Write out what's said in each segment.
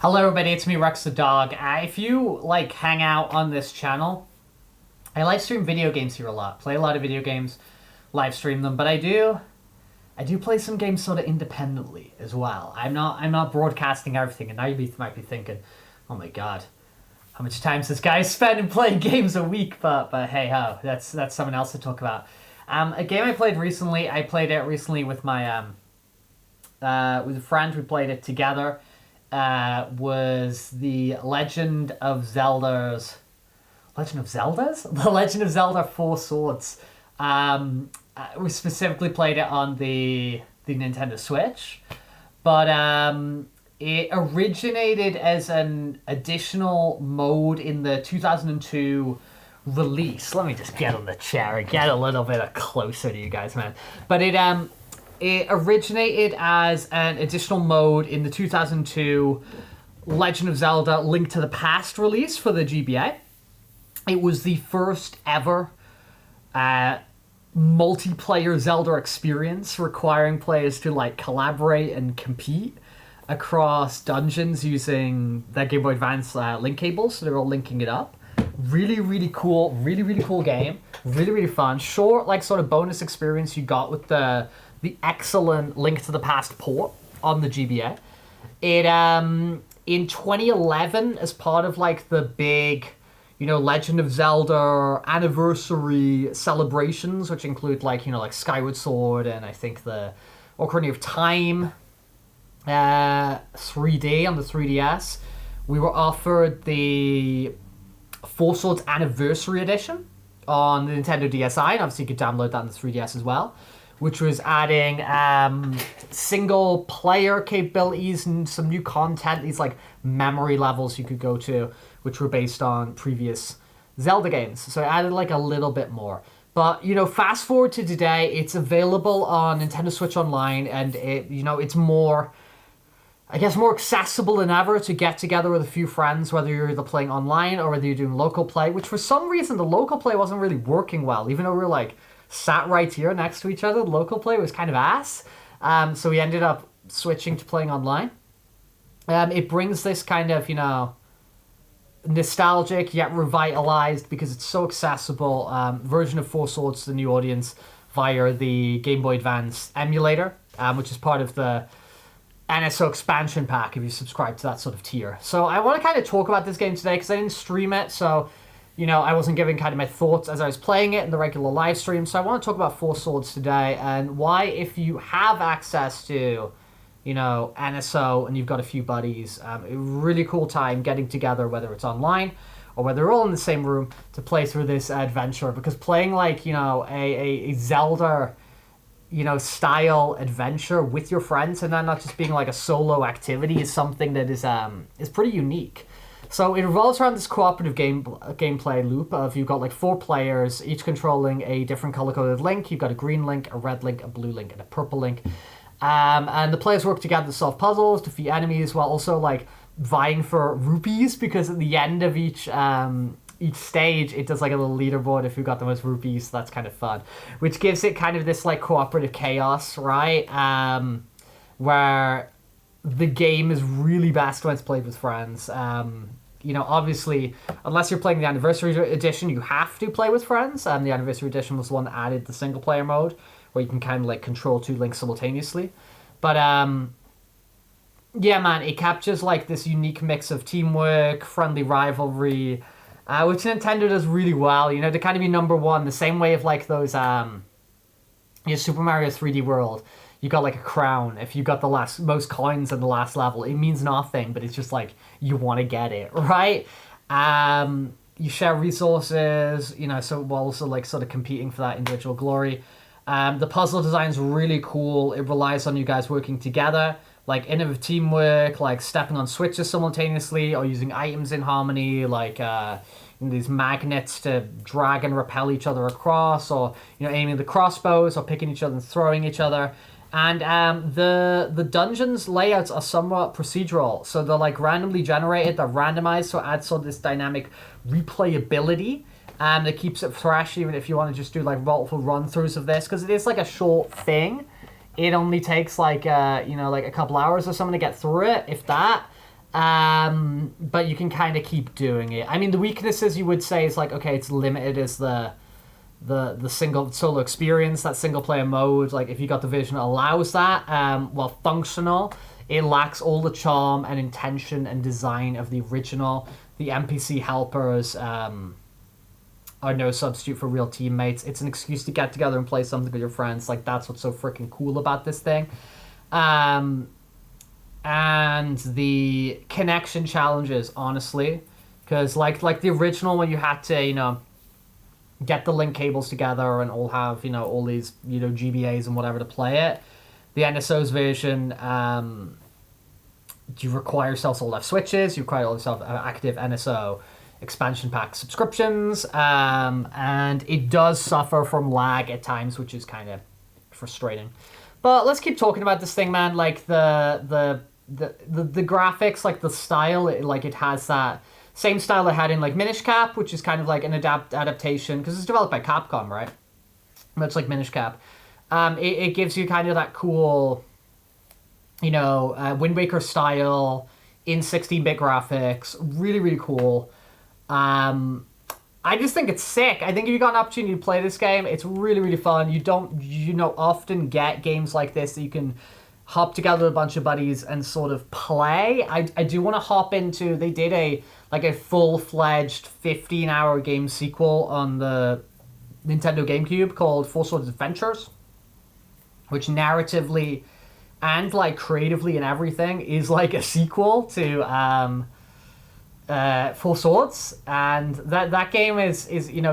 Hello everybody, it's me Rex the Dog. If you hang out on this channel, I live stream video games here a lot. Play a lot of video games, live stream them, but I do play some games sort of independently as well. I'm not broadcasting everything, and now you might be thinking, oh my god, how much time is this guy spending playing games a week? But hey ho, that's someone else to talk about. A game I played recently. I played it recently with my with a friend. We played it together. Was the Legend of Zelda's The Legend of Zelda Four Swords. We specifically played it on the Nintendo Switch, but it originated as an additional mode in the 2002 release. Let me just get on the chair and get a little bit closer to you guys, man. But it originated as an additional mode in the 2002 Legend of Zelda Link to the Past release for the GBA. It was the first ever multiplayer Zelda experience requiring players to collaborate and compete across dungeons using their Game Boy Advance link cables, so they were all linking it up. Really cool, really cool game. Really fun. Short, sort of bonus experience you got with the excellent Link to the Past port on the GBA. It in 2011, as part of the big, Legend of Zelda anniversary celebrations, which include Skyward Sword and I think the Ocarina of Time 3D on the 3DS, we were offered the Four Swords Anniversary Edition on the Nintendo DSi, and obviously you could download that on the 3DS as well, which was adding single player capabilities and some new content, these memory levels you could go to, which were based on previous Zelda games. So it added a little bit more. But, fast forward to today, it's available on Nintendo Switch Online, and it's more, I guess, more accessible than ever to get together with a few friends, whether you're either playing online or whether you're doing local play, which for some reason the local play wasn't really working well, even though we were sat right here next to each other. The local play was kind of ass. So we ended up switching to playing online. It brings this kind of, nostalgic yet revitalized, because it's so accessible, version of Four Swords to the new audience via the Game Boy Advance emulator, which is part of the NSO expansion pack if you subscribe to that sort of tier. So I want to kind of talk about this game today because I didn't stream it, so I wasn't giving kind of my thoughts as I was playing it in the regular live stream. So I want to talk about Four Swords today and why, if you have access to, NSO and you've got a few buddies, a really cool time getting together, whether it's online or whether you're all in the same room, to play through this adventure. Because playing a Zelda, style adventure with your friends, and then not just being a solo activity, is something that is pretty unique. So it revolves around this cooperative gameplay loop of you've got 4 players, each controlling a different color-coded Link. You've got a green Link, a red Link, a blue Link, and a purple Link. And the players work together to solve puzzles, defeat enemies, while also vying for rupees, because at the end of each stage it does a little leaderboard if who got the most rupees. So that's kind of fun, which gives it kind of this cooperative chaos, right? Where the game is really best when it's played with friends. Obviously, unless you're playing the Anniversary Edition, you have to play with friends. The Anniversary Edition was the one that added the single player mode, where you can kind of control 2 Links simultaneously. But yeah, man, it captures this unique mix of teamwork, friendly rivalry, which Nintendo does really well. To kind of be number one, the same way of those Super Mario 3D World. You got a crown. If you got the most coins in the last level, it means nothing, but it's just you want to get it, right? You share resources, so while also sort of competing for that individual glory. The puzzle design's really cool. It relies on you guys working together, innovative teamwork, stepping on switches simultaneously, or using items in harmony, these magnets to drag and repel each other across, or aiming the crossbows, or picking each other and throwing each other. And the dungeons layouts are somewhat procedural, so they're randomly generated, they're randomized, so it adds sort of this dynamic replayability. That keeps it fresh, even if you want to just do multiple run-throughs of this, because it is a short thing. It only takes a couple hours or something to get through it, if that. But you can kind of keep doing it. I mean, the weaknesses you would say is like, okay, it's limited as the single solo experience, that single player mode. Like if you got the version that allows that, while functional, it lacks all the charm and intention and design of the original. The NPC helpers are no substitute for real teammates. It's an excuse to get together and play something with your friends. Like that's what's so freaking cool about this thing. And the connection challenges, honestly, because like the original, when you had to get the link cables together and all have all these GBAs and whatever to play it, the NSO's version, you require yourself to left switches, you require yourself active NSO expansion pack subscriptions, and it does suffer from lag at times, which is kind of frustrating. But let's keep talking about this thing, man. Like the graphics, like the style, it has that same style it had in like Minish Cap, which is kind of like an adaptation because it's developed by Capcom, right? Much like Minish Cap. It gives you kind of that cool, Wind Waker style in 16-bit graphics. Really, really cool. I just think it's sick. I think if you got an opportunity to play this game, it's really, really fun. You don't, often get games like this that you can hop together with a bunch of buddies and sort of play. I do want to hop into, they did a full-fledged 15-hour game sequel on the Nintendo GameCube called Four Swords Adventures, which narratively and like creatively and everything is like a sequel to Four Swords, and that game is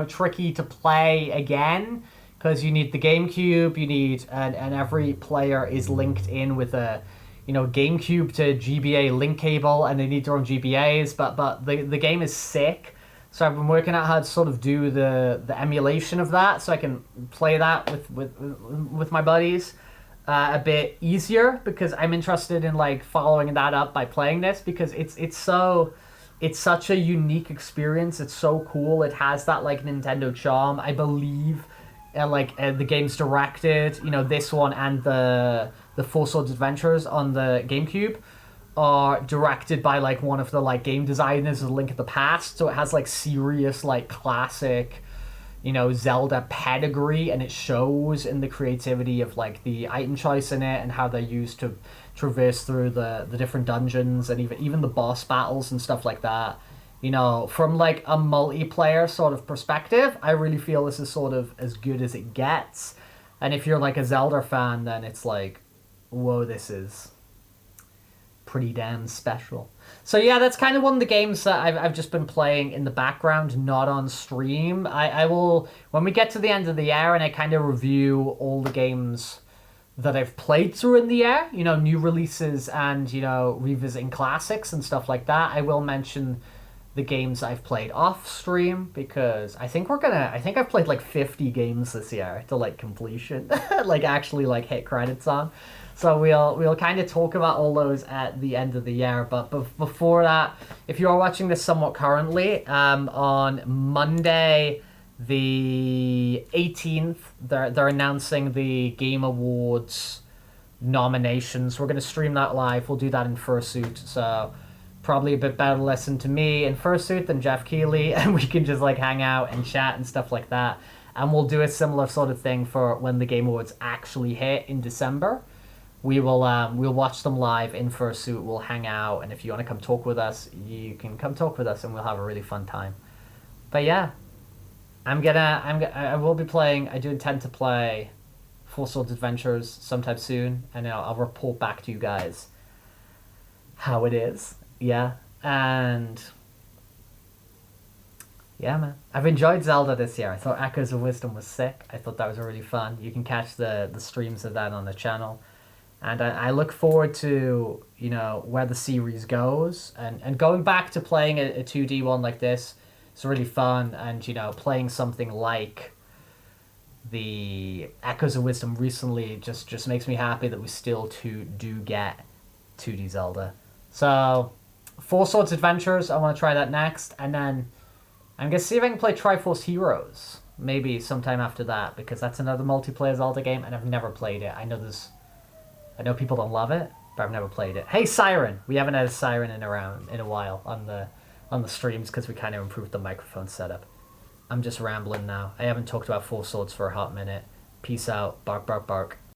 tricky to play again because you need the GameCube, you need and every player is linked in with a GameCube to GBA link cable, and they need their own GBAs. But the game is sick, so I've been working out how to sort of do the emulation of that, so I can play that with my buddies a bit easier, because I'm interested in like following that up by playing this, because it's such a unique experience. It's so cool. It has that like Nintendo charm, I believe. The game's directed, this one and the Four Swords Adventures on the GameCube are directed by like one of the like game designers of Link of the Past. So it has like serious like classic, Zelda pedigree, and it shows in the creativity of like the item choice in it and how they're used to traverse through the different dungeons, and even the boss battles and stuff like that. From like a multiplayer sort of perspective, I really feel this is sort of as good as it gets. And if you're like a Zelda fan, then it's like, whoa, this is pretty damn special. So yeah, that's kind of one of the games that I've just been playing in the background, not on stream. I will, when we get to the end of the year and I kind of review all the games that I've played through in the year, new releases and, revisiting classics and stuff like that, I will mention the games I've played off stream, because I think I've played like 50 games this year to like completion, like actually like hit credits on. So we'll kind of talk about all those at the end of the year. But before that, if you are watching this somewhat currently, on Monday the 18th, they're announcing the Game Awards nominations. We're going to stream that live. We'll do that in fursuit. So probably a bit better to listen to me in fursuit than Jeff Keighley, and we can just like hang out and chat and stuff like that. And we'll do a similar sort of thing for when the Game Awards actually hit in December. We will we'll watch them live in fursuit. We'll hang out, and if you want to come talk with us, you can come talk with us, and we'll have a really fun time. But yeah, I will be playing. I do intend to play Four Swords Adventures sometime soon, and I'll report back to you guys how it is. Yeah, and yeah, man, I've enjoyed Zelda this year. I thought Echoes of Wisdom was sick. I thought that was really fun. You can catch the streams of that on the channel, and I look forward to where the series goes, and going back to playing a 2D one like this. It's really fun, and playing something like the Echoes of Wisdom recently just makes me happy that we still do get 2D Zelda. So Four Swords Adventures, I want to try that next, and then I'm going to see if I can play Triforce Heroes maybe sometime after that, because that's another multiplayer Zelda game, and I've never played it. I know people don't love it, but I've never played it. Hey, Siren! We haven't had a Siren in a while on the streams because we kind of improved the microphone setup. I'm just rambling now. I haven't talked about Four Swords for a hot minute. Peace out. Bark, bark, bark.